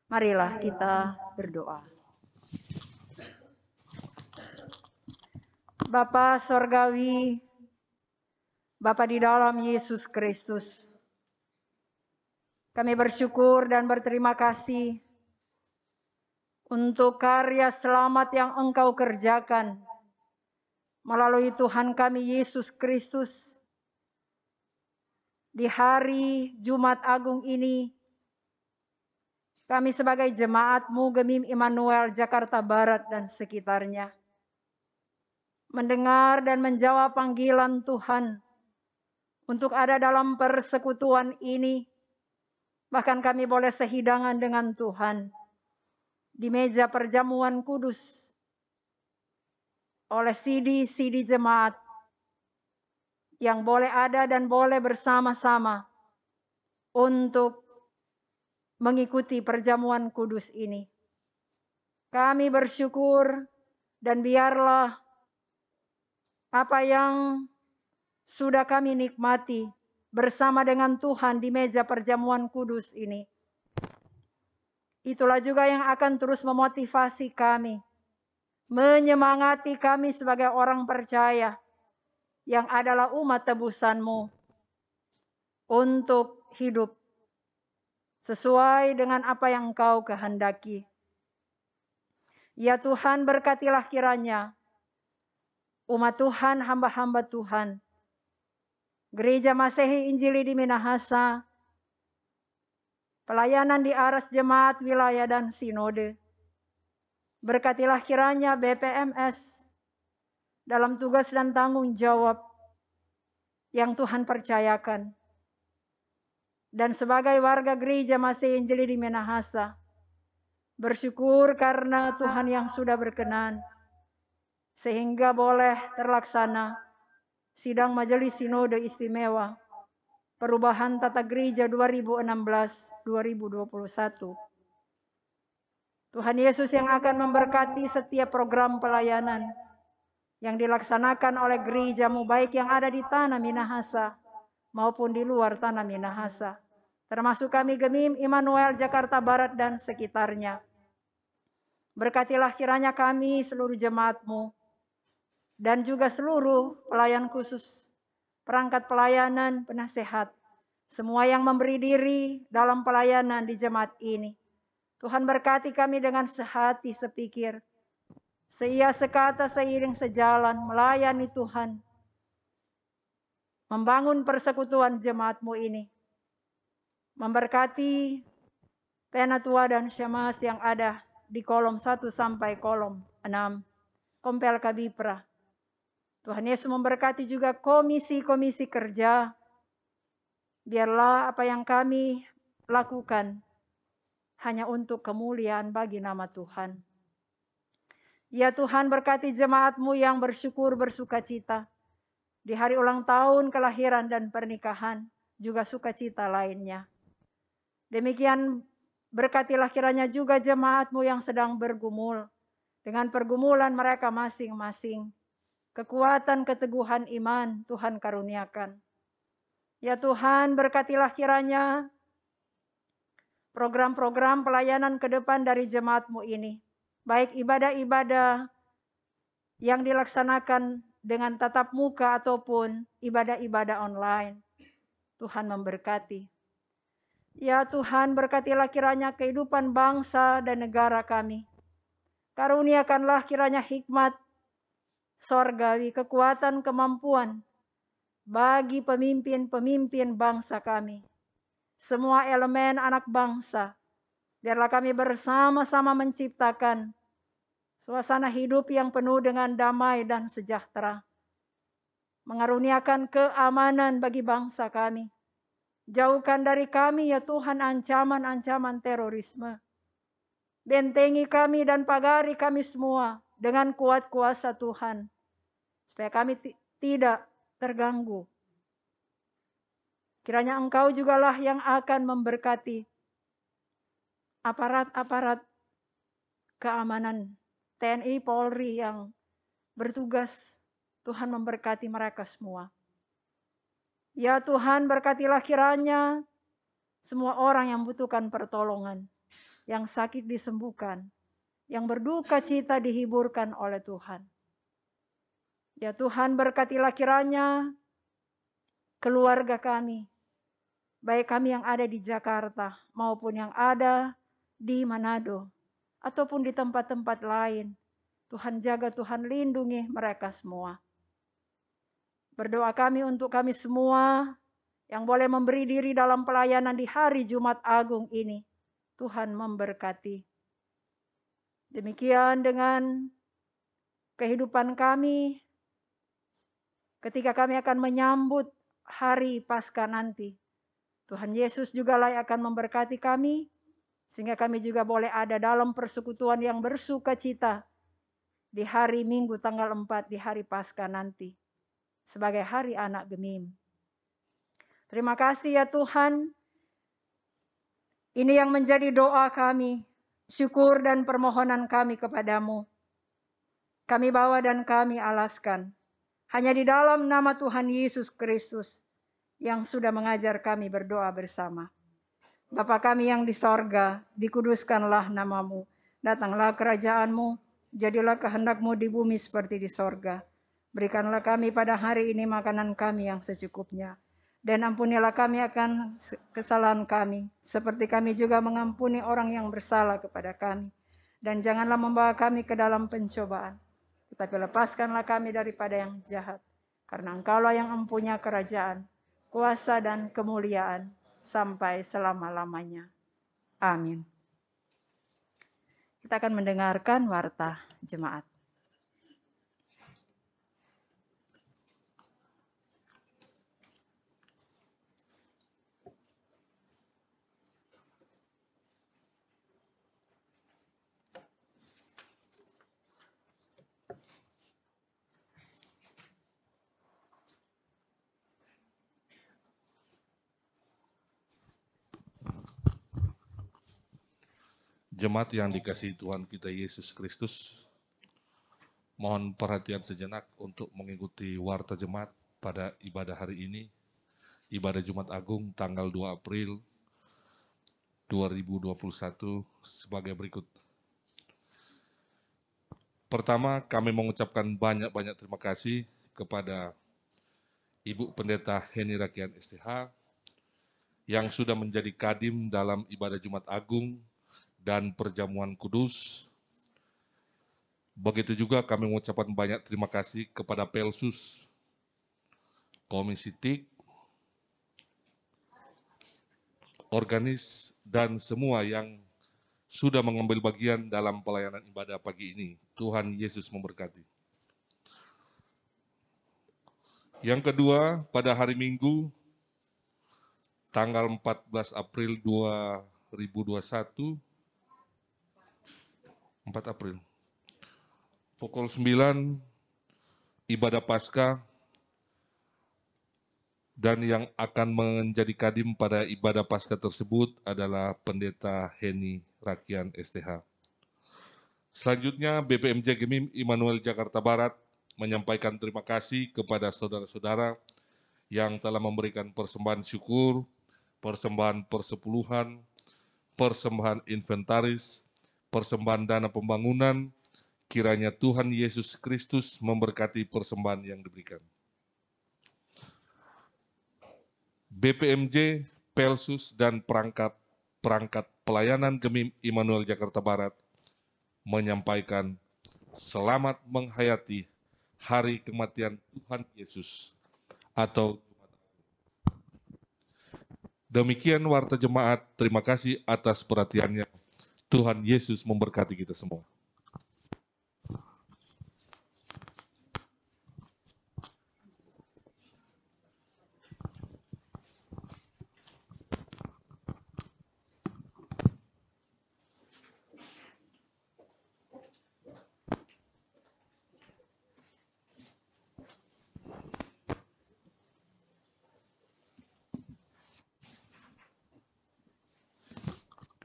Speaker 4: Marilah kita berdoa. Bapa Sorgawi, Bapa di dalam Yesus Kristus, kami bersyukur dan berterima kasih untuk karya selamat yang Engkau kerjakan melalui Tuhan kami Yesus Kristus. Di hari Jumat Agung ini, kami sebagai jemaat-Mu Gemim Immanuel Jakarta Barat dan sekitarnya mendengar dan menjawab panggilan Tuhan untuk ada dalam persekutuan ini. Bahkan kami boleh sehidangan dengan Tuhan di meja perjamuan kudus oleh sidi-sidi jemaat yang boleh ada dan boleh bersama-sama untuk mengikuti perjamuan kudus ini. Kami bersyukur dan biarlah apa yang sudah kami nikmati bersama dengan Tuhan di meja perjamuan kudus ini, itulah juga yang akan terus memotivasi kami, menyemangati kami sebagai orang percaya yang adalah umat tebusan-Mu untuk hidup sesuai dengan apa yang Engkau kehendaki. Ya Tuhan, berkatilah kiranya umat Tuhan, hamba-hamba Tuhan, Gereja Masehi Injili di Minahasa, pelayanan di aras jemaat wilayah dan sinode. Berkatilah kiranya BPMS dalam tugas dan tanggung jawab yang Tuhan percayakan. Dan sebagai warga Gereja Masehi Injili di Minahasa, bersyukur karena Tuhan yang sudah berkenan, sehingga boleh terlaksana sidang Majelis Sinode Istimewa Perubahan Tata Gereja 2016-2021. Tuhan Yesus yang akan memberkati setiap program pelayanan yang dilaksanakan oleh gereja-Mu, baik yang ada di tanah Minahasa maupun di luar tanah Minahasa, termasuk kami Gemim Immanuel Jakarta Barat dan sekitarnya. Berkatilah kiranya kami seluruh jemaat-Mu dan juga seluruh pelayan khusus, perangkat pelayanan, penasehat, semua yang memberi diri dalam pelayanan di jemaat ini. Tuhan berkati kami dengan sehati sepikir, seia sekata seiring sejalan melayani Tuhan, membangun persekutuan jemaat-Mu ini. Memberkati penatua dan syemasi yang ada di kolom 1 sampai kolom 6, Kompel Kabipra. Tuhan Yesus memberkati juga komisi-komisi kerja. Biarlah apa yang kami lakukan hanya untuk kemuliaan bagi nama Tuhan. Ya Tuhan, berkati jemaat-Mu yang bersyukur bersukacita di hari ulang tahun kelahiran dan pernikahan, juga sukacita lainnya. Demikian berkatilah kiranya juga jemaat-Mu yang sedang bergumul dengan pergumulan mereka masing-masing. Kekuatan keteguhan iman Tuhan karuniakan. Ya Tuhan, berkatilah kiranya program-program pelayanan ke depan dari jemaat-Mu ini. Baik ibadah-ibadah yang dilaksanakan dengan tatap muka ataupun ibadah-ibadah online. Tuhan memberkati. Ya Tuhan, berkatilah kiranya kehidupan bangsa dan negara kami. Karuniakanlah kiranya hikmat sorgawi, kekuatan, kemampuan bagi pemimpin-pemimpin bangsa kami. Semua elemen anak bangsa, biarlah kami bersama-sama menciptakan suasana hidup yang penuh dengan damai dan sejahtera. Mengaruniakan keamanan bagi bangsa kami. Jauhkan dari kami ya Tuhan ancaman-ancaman terorisme. Bentengi kami dan pagari kami semua dengan kuat kuasa Tuhan. Supaya kami tidak terganggu. Kiranya Engkau jugalah yang akan memberkati aparat-aparat keamanan TNI Polri yang bertugas. Tuhan memberkati mereka semua. Ya Tuhan, berkatilah kiranya semua orang yang membutuhkan pertolongan, yang sakit disembuhkan, yang berduka cita dihiburkan oleh Tuhan. Ya Tuhan, berkatilah kiranya keluarga kami, baik kami yang ada di Jakarta maupun yang ada di Manado ataupun di tempat-tempat lain. Tuhan jaga, Tuhan lindungi mereka semua. Berdoa kami untuk kami semua yang boleh memberi diri dalam pelayanan di hari Jumat Agung ini. Tuhan memberkati. Demikian dengan kehidupan kami ketika kami akan menyambut hari Paskah nanti. Tuhan Yesus juga layak akan memberkati kami, sehingga kami juga boleh ada dalam persekutuan yang bersukacita di hari Minggu tanggal 4 di hari Paskah nanti. Sebagai hari anak gemim. Terima kasih ya Tuhan. Ini yang menjadi doa kami. Syukur dan permohonan kami kepadamu. Kami bawa dan kami alaskan. Hanya di dalam nama Tuhan Yesus Kristus yang sudah mengajar kami berdoa bersama. Bapa kami yang di sorga, dikuduskanlah namamu. Datanglah kerajaanmu, jadilah kehendak-Mu di bumi seperti di sorga. Berikanlah kami pada hari ini makanan kami yang secukupnya. Dan ampunilah kami akan kesalahan kami, seperti kami juga mengampuni orang yang bersalah kepada kami. Dan janganlah membawa kami ke dalam pencobaan, tetapi lepaskanlah kami daripada yang jahat. Karena Engkaulah yang mempunyai kerajaan, kuasa dan kemuliaan, sampai selama-lamanya. Amin. Kita akan mendengarkan warta jemaat.
Speaker 6: Jemaat yang dikasihi Tuhan kita Yesus Kristus, mohon perhatian sejenak untuk mengikuti warta jemaat pada ibadah hari ini, ibadah Jumat Agung tanggal 2 April 2021 sebagai berikut. Pertama, kami mengucapkan banyak-banyak terima kasih kepada Ibu Pendeta Heni Rakian STH yang sudah menjadi kadim dalam ibadah Jumat Agung dan perjamuan kudus. Begitu juga kami mengucapkan banyak terima kasih kepada Pelsus, Komisi TIK, organis, dan semua yang sudah mengambil bagian dalam pelayanan ibadah pagi ini. Tuhan Yesus memberkati. Yang kedua, pada hari Minggu, tanggal 14 April 2021, 4 April. Pukul 9 ibadah Paskah, dan yang akan menjadi kadim pada ibadah Paskah tersebut adalah Pendeta Heni Rakian STH. Selanjutnya BPMJ Gemim Immanuel Jakarta Barat menyampaikan terima kasih kepada saudara-saudara yang telah memberikan persembahan syukur, persembahan persepuluhan, persembahan inventaris, persembahan dana pembangunan. Kiranya Tuhan Yesus Kristus memberkati persembahan yang diberikan. BPMJ, Pelsus, dan perangkat pelayanan Gemim Immanuel Jakarta Barat menyampaikan selamat menghayati hari kematian Tuhan Yesus atau Jumat Agung. Demikian warta jemaat, terima kasih atas perhatiannya. Tuhan Yesus memberkati kita semua.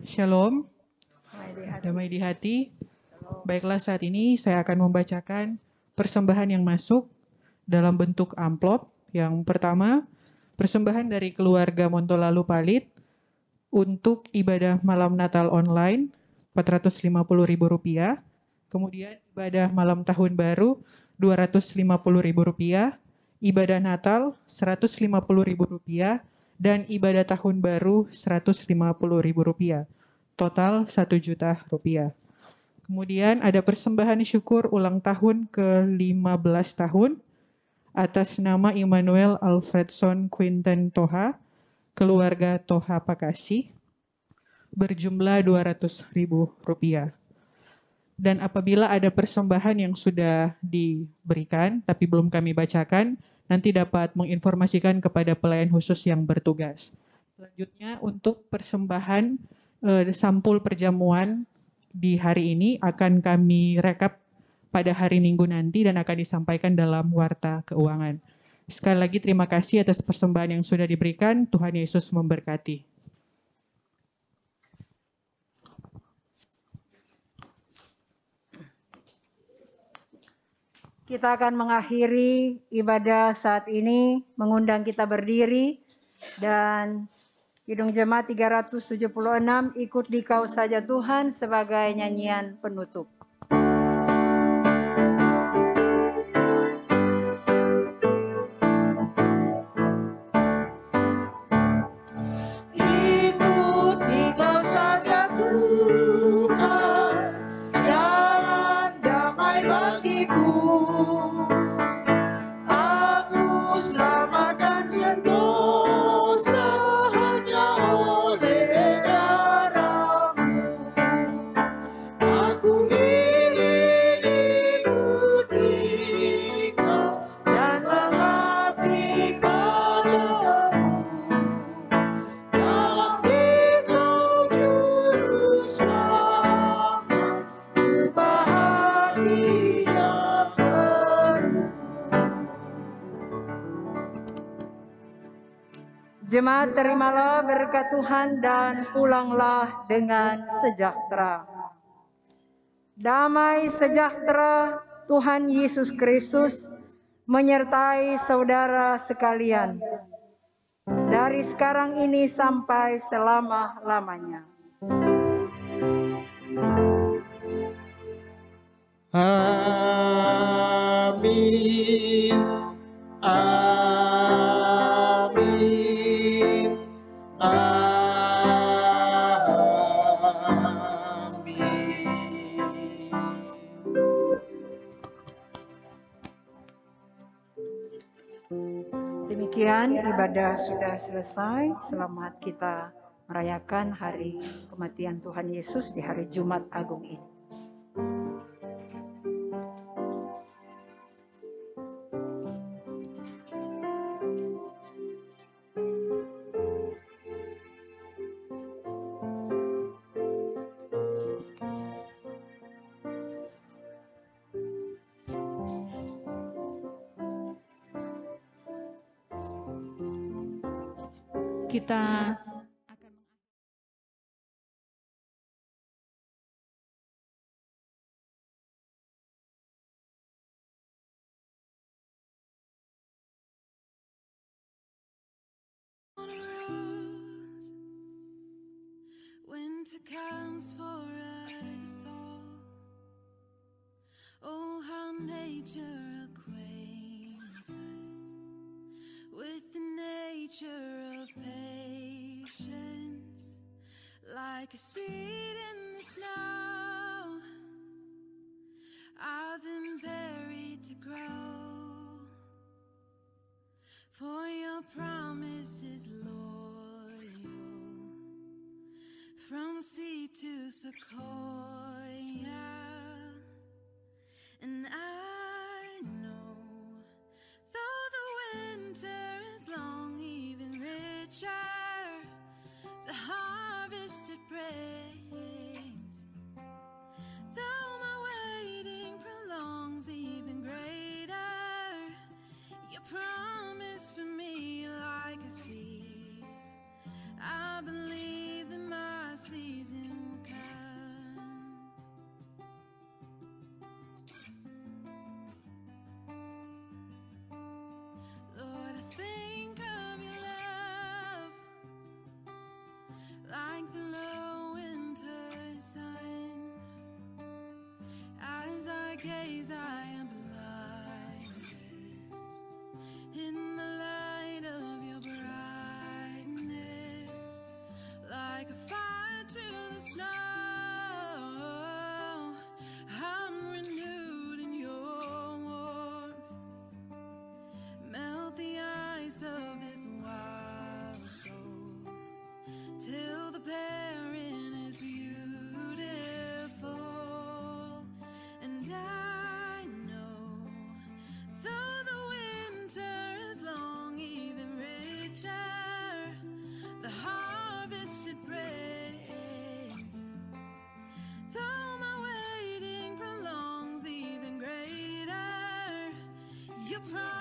Speaker 5: Shalom, damai di hati. Baiklah, saat ini saya akan membacakan persembahan yang masuk dalam bentuk amplop. Yang pertama, persembahan dari keluarga Montolalu Palit untuk ibadah malam Natal online Rp450.000. Kemudian ibadah malam Tahun Baru Rp250.000, ibadah Natal Rp150.000, dan ibadah Tahun Baru Rp150.000. Total Rp1 juta. Kemudian ada persembahan syukur ulang tahun ke-15 tahun atas nama Immanuel Alfredson Quinten Toha, keluarga Toha Pakasi, berjumlah Rp200.000. Dan apabila ada persembahan yang sudah diberikan tapi belum kami bacakan, nanti dapat menginformasikan kepada pelayan khusus yang bertugas. Selanjutnya untuk persembahan sampul perjamuan di hari ini akan kami rekap pada hari Minggu nanti dan akan disampaikan dalam warta keuangan. Sekali lagi terima kasih atas persembahan yang sudah diberikan. Tuhan Yesus memberkati.
Speaker 4: Kita akan mengakhiri ibadah saat ini, mengundang kita berdiri, dan Kidung Jemaat 376, ikut di Kau Saja Tuhan sebagai nyanyian penutup.
Speaker 3: Ikuti Kau saja Tuhan, jalan damai bagiku. Aku selamat dan sentosa hanya oleh darah-Mu. Aku ingin ikuti Kau dan mengabdi padamu. Dalam Engkau juru selamat, ku bahagia penuh.
Speaker 4: Jemaat, terimalah berkat Tuhan dan pulanglah dengan sejahtera. Damai sejahtera Tuhan Yesus Kristus menyertai saudara sekalian dari sekarang ini sampai selama-lamanya.
Speaker 3: Amin. Amin.
Speaker 4: Demikian ibadah sudah selesai. Selamat kita merayakan hari kematian Tuhan Yesus di hari Jumat Agung ini.
Speaker 5: Kita akan
Speaker 2: On a rose, winter comes for us all. Oh, how nature acquaints us with the nature of patience, like a seed in the snow. I've been buried to grow, for your promise is loyal, from sea to sequoia. And I know, though the winter is long, even richer the harvest it brings. Though my waiting prolongs, even greater your promise for me, like a seed. I believe that my season will come. Lord, I think of your love like the low winter sun. As I gaze, I am blinded in the light of your brightness, like a fire to the snow. I'm renewed in your warmth. Melt the ice of this wild soul till the barren is beautiful. And I know, though the winter is long, even richer the harvest it brings. Though my waiting prolongs, even greater your promise